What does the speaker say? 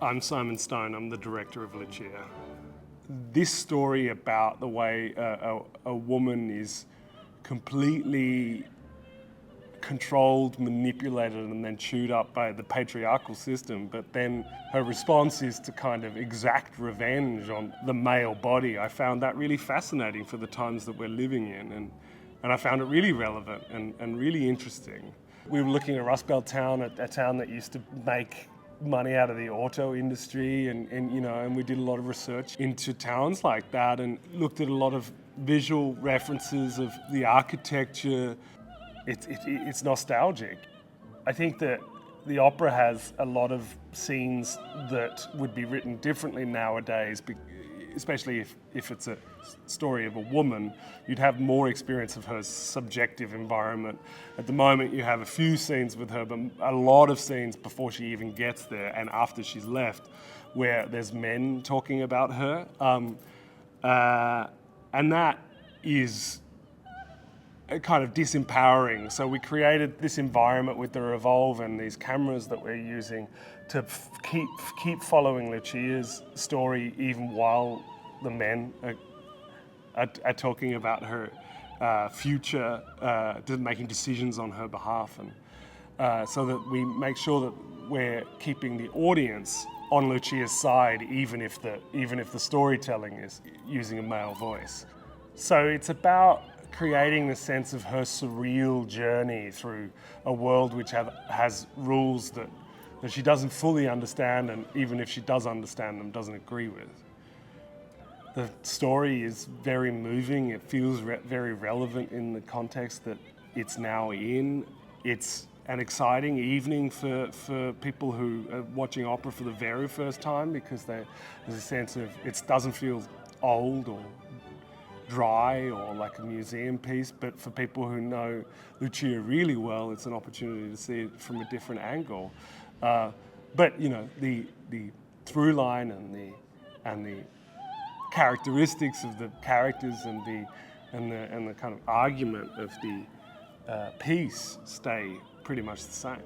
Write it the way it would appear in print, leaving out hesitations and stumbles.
I'm Simon Stone, I'm the director of Lucia. This story about the way a woman is completely controlled, manipulated, and then chewed up by the patriarchal system, but then her response is to kind of exact revenge on the male body. I found that really fascinating for the times that we're living in, and I found it really relevant and really interesting. We were looking at Rust Belt Town, a town that used to make money out of the auto industry, and we did a lot of research into towns like that and looked at a lot of visual references of the architecture. It's nostalgic. I think that the opera has a lot of scenes that would be written differently nowadays, especially if it's a story of a woman. You'd have more experience of her subjective environment. At the moment, you have a few scenes with her, but a lot of scenes before she even gets there and after she's left, where there's men talking about her. And that is kind of disempowering. So we created this environment with the Revolve and these cameras that we're using to keep following Lucia's story even while the men are talking about her future, making decisions on her behalf, and so that we make sure that we're keeping the audience on Lucia's side, even if the storytelling is using a male voice. So it's about creating the sense of her surreal journey through a world which has rules that she doesn't fully understand, and even if she does understand them, doesn't agree with. The story is very moving. It feels very relevant in the context that it's now in. It's an exciting evening for people who are watching opera for the very first time, because there's a sense of it doesn't feel old or dry or like a museum piece, but for people who know Lucia really well, it's an opportunity to see it from a different angle. But the through line and the characteristics of the characters and the kind of argument of the piece stay pretty much the same.